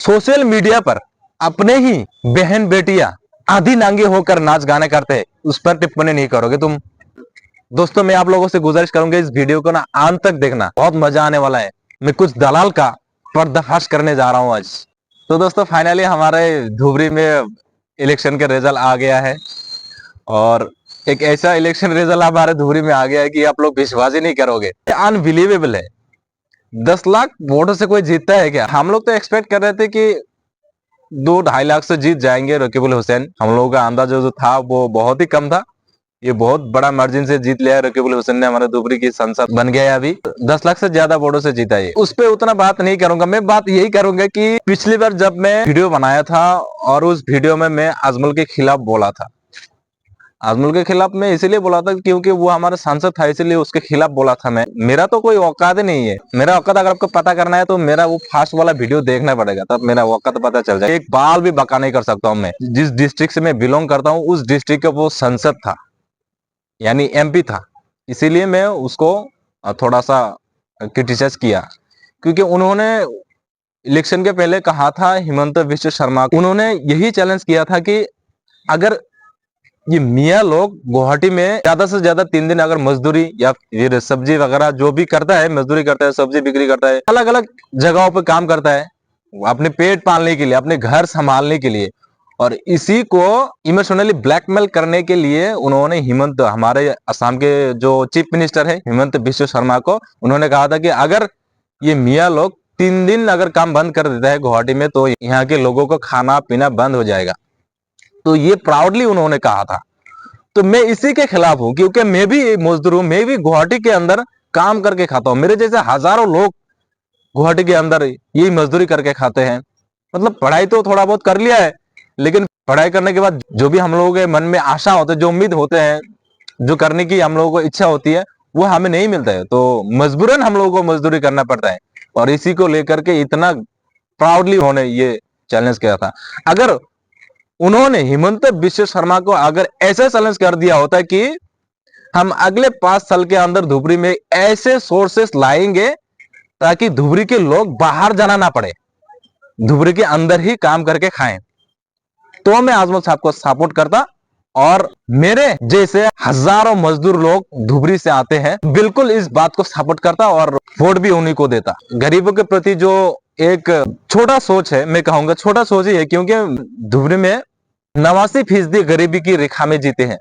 Social media पर अपने ही बहन बेटियां आधी नांगे होकर नाच गाने करते हैं, उस पर टिप्पणी नहीं करोगे तुम। दोस्तों, मैं आप लोगों से गुजारिश करूंगा इस वीडियो को ना अंत तक देखना, बहुत मजा आने वाला है। मैं कुछ दलाल का पर्दाफाश करने जा रहा हूं आज। तो दोस्तों, फाइनली हमारे धुबरी में इलेक्शन का रिजल्ट आ गया है, और एक ऐसा इलेक्शन रिजल्ट हमारे धुबरी में आ गया है कि आप लोग विश्वास ही नहीं करोगे। अनबिलीवेबल है। 10 लाख वोटों से कोई जीतता है क्या? हम लोग तो एक्सपेक्ट कर रहे थे कि 2-2.5 लाख से जीत जाएंगे रकीबुल हुसैन। हम लोगों का अंदाजा जो था वो बहुत ही कम था। ये बहुत बड़ा मार्जिन से जीत लिया है रकीबुल हुसैन ने, हमारे धुबरी की सांसद बन गया है अभी। 10 लाख से ज्यादा वोटों से जीता है। उस पर उतना बात नहीं करूंगा। मैं बात यही करूंगा कि पिछली बार जब मैं वीडियो बनाया था और उस वीडियो में मैं आजमल के खिलाफ बोला था। आजमल के खिलाफ मैं इसीलिए बोला था क्योंकि वो हमारा सांसद था, इसीलिए उसके खिलाफ बोला था मैं। मेरा तो कोई औकात ही नहीं है। मेरा औकात अगर आपको पता करना है तो मेरा वो फास्ट वाला वीडियो देखना पड़ेगा, तब मेरा औकात पता चल जाए। एक बाल भी बका नहीं कर सकता हूँ मैं। जिस डिस्ट्रिक्ट से मैं बिलोंग करता हूँ उस डिस्ट्रिक्ट का वो सांसद था, यानी एमपी था। इसीलिए मैं उसको थोड़ा सा क्रिटिसाइज किया, क्योंकि उन्होंने इलेक्शन के पहले कहा था हिमंत विश्व शर्मा, उन्होंने यही चैलेंज किया था कि अगर ये मियाँ लोग गुवाहाटी में ज्यादा से ज्यादा 3 दिन अगर मजदूरी या फिर सब्जी वगैरह जो भी करता है, मजदूरी करता है, सब्जी बिक्री करता है, अलग अलग जगहों पे काम करता है अपने पेट पालने के लिए, अपने घर संभालने के लिए, और इसी को इमोशनली ब्लैकमेल करने के लिए उन्होंने हिमंत, हमारे असम के जो चीफ मिनिस्टर है हिमंत विश्व शर्मा को, उन्होंने कहा था कि अगर ये मियाँ लोग 3 दिन अगर काम बंद कर देता है गुवाहाटी में तो यहाँ के लोगों को खाना पीना बंद हो जाएगा। तो ये प्राउडली उन्होंने कहा था। तो मैं इसी के खिलाफ हूं, क्योंकि मैं भी मजदूर हूं। मैं भी गुवाहाटी के अंदर काम करके खाता हूं। मेरे जैसे हजारों लोग गुवाहाटी के अंदर यही मजदूरी करके खाते हैं। मतलब पढ़ाई तो थोड़ा बहुत कर लिया है, लेकिन पढ़ाई करने के बाद जो भी हम लोगों के मन में आशा होते है, जो उम्मीद होते हैं, जो करने की हम लोगों को इच्छा होती है, वो हमें नहीं मिलता है। तो मजबूरन हम लोगों को मजदूरी करना पड़ता है, और इसी को लेकर के इतना प्राउडली उन्होंने ये चैलेंज किया था। अगर उन्होंने हिमंत विश्व शर्मा को अगर ऐसा चैलेंज कर दिया होता कि हम अगले 5 साल के अंदर धुबरी में ऐसे सोर्सेस लाएंगे ताकि धुबरी के लोग बाहर जाना ना पड़े, धुबरी के अंदर ही काम करके खाएं, तो मैं आजमल साहब को सपोर्ट करता। और मेरे जैसे हजारों मजदूर लोग धुबरी से आते हैं, बिल्कुल इस बात को सपोर्ट करता और वोट भी उन्हीं को देता। गरीबों के प्रति जो एक छोटा सोच है, मैं कहूंगा छोटा सोच ही है, क्योंकि धुबरी में 89% गरीबी की रेखा में जीते हैं,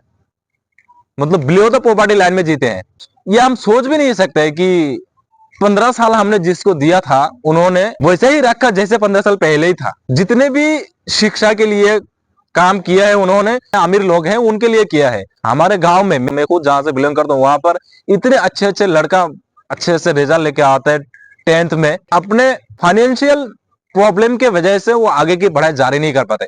मतलब बिलो द पॉवर्टी लाइन में जीते हैं। ये हम सोच भी नहीं सकते कि 15 साल हमने जिसको दिया था उन्होंने वैसे ही रखा जैसे 15 साल पहले ही था। जितने भी शिक्षा के लिए काम किया है उन्होंने, अमीर लोग हैं उनके लिए किया है। हमारे गांव में, मैं खुद जहां से बिलोंग करता हूँ, वहां पर इतने अच्छे अच्छे लड़का अच्छे से रिजल्ट लेके आता है 10th में। अपने फाइनेंशियल प्रॉब्लम के वजह से वो आगे की पढ़ाई जारी नहीं कर पाते,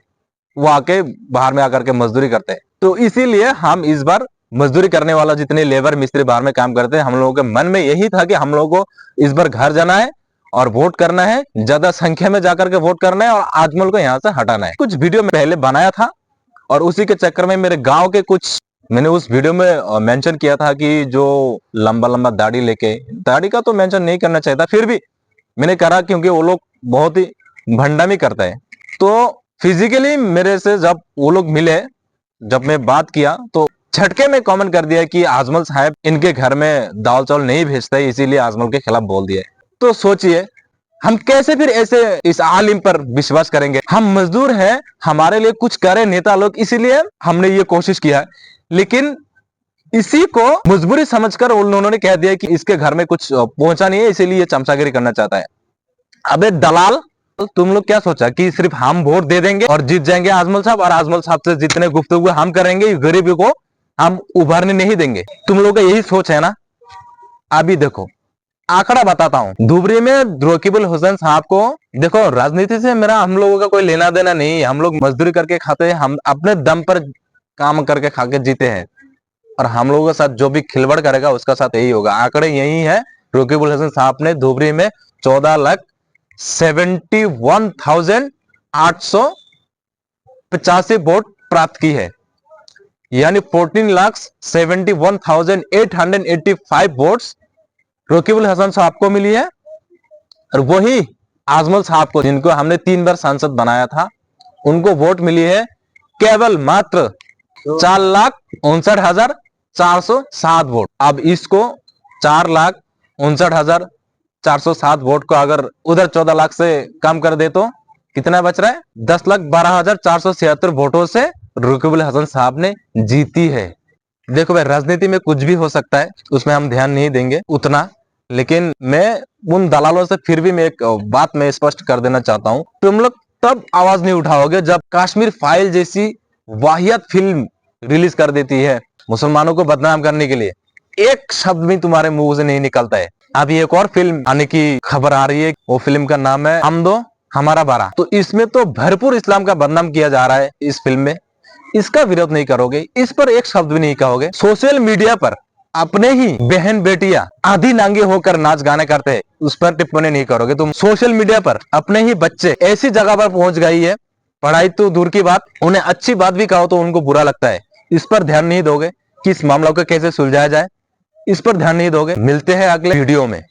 वो आके बाहर में आकर के मजदूरी करते हैं। तो इसीलिए हम इस बार मजदूरी करने वाला जितने लेबर मिस्त्री बाहर में काम करते हैं, हम लोगों के मन में यही था कि हम लोगों को इस बार घर जाना है और वोट करना है, ज्यादा संख्या में जाकर के वोट करना है और आजमल को यहाँ से हटाना है। कुछ वीडियो में पहले बनाया था और उसी के चक्कर में मेरे गांव के कुछ, मैंने उस वीडियो में मेंशन किया था कि जो लंबा लंबा दाढ़ी लेके, दाढ़ी का तो मेंशन नहीं करना चाहिए था, फिर भी मैंने करा क्योंकि वो लोग बहुत ही भंडामी करता है। तो फिजिकली मेरे से जब वो लोग मिले, जब मैं बात किया तो झटके में कमेंट कर दिया कि आजमल साहब इनके घर में दाल चावल नहीं भेजते, इसीलिए आजमल के खिलाफ बोल दिया। तो सोचिए हम कैसे फिर ऐसे इस आलिम पर विश्वास करेंगे? हम मजदूर हैं, हमारे लिए कुछ करे नेता लोग, इसीलिए हमने ये कोशिश किया। लेकिन इसी को मजबूरी समझकर उन्होंने कह दिया कि इसके घर में कुछ पहुंचा नहीं है, इसीलिए ये चमचागिरी करना चाहता है। अबे दलाल, तो तुम लोग क्या सोचा कि सिर्फ हम वोट दे देंगे और जीत जाएंगे आजमल साहब, और आजमल साहब से जितने गुफ्तगू हम करेंगे गरीबी को हम उभरने नहीं देंगे? तुम लोग का यही सोच है ना? अभी देखो आंकड़ा बताता हूं। धुबरी में रकीबुल हुसैन साहब को, देखो राजनीति से मेरा हम लोगों का कोई लेना देना नहीं है। हम लोग मजदूरी करके खाते हैं, हम अपने दम पर काम करके खा के जीते हैं, और हम लोगों के साथ जो भी खिलवाड़ करेगा उसका साथ यही होगा। आंकड़े यही है। रकीबुल हुसैन साहब ने धुबरी में 14,71,885 वोट प्राप्त की है, यानी 14,71,885 वोट्स रकीबुल हसन साहब को मिली है। और वही आजमल साहब को, जिनको हमने 3 बार सांसद बनाया था, उनको वोट मिली है केवल मात्र 4,59,407 वोट। अब इसको 4,59,407 वोट को अगर उधर 14 लाख से कम कर दे तो कितना बच रहा है? 10,12,476 वोटों से रकीबुल हसन साहब ने जीती है। देखो भाई, राजनीति में कुछ भी हो सकता है, उसमें हम ध्यान नहीं देंगे उतना, लेकिन मैं उन दलालों से फिर भी मैं एक बात मैं स्पष्ट कर देना चाहता हूं, तुम लोग तब आवाज नहीं उठाओगे जब कश्मीर फाइल जैसी वाहियात फिल्म रिलीज कर देती है मुसलमानों को बदनाम करने के लिए, एक शब्द भी तुम्हारे मुंह से नहीं निकलता है। अभी एक और फिल्म आने की खबर आ रही है, वो फिल्म का नाम है हम दो हमारा बारा। तो इसमें तो भरपूर इस्लाम का बदनाम किया जा रहा है इस फिल्म में, इसका विरोध नहीं करोगे, इस पर एक शब्द भी नहीं कहोगे। सोशल मीडिया पर अपने ही बहन बेटियां आधी नांगे होकर नाच गाने करते हैं, उस पर टिप्पणी नहीं करोगे तुम। सोशल मीडिया पर अपने ही बच्चे ऐसी जगह पर पहुंच गई है, पढ़ाई तो दूर की बात, उन्हें अच्छी बात भी कहो तो उनको बुरा लगता है, इस पर ध्यान नहीं दोगे कि इस मामला को कैसे सुलझाया जाए, इस पर ध्यान नहीं दोगे। मिलते हैं अगले वीडियो में।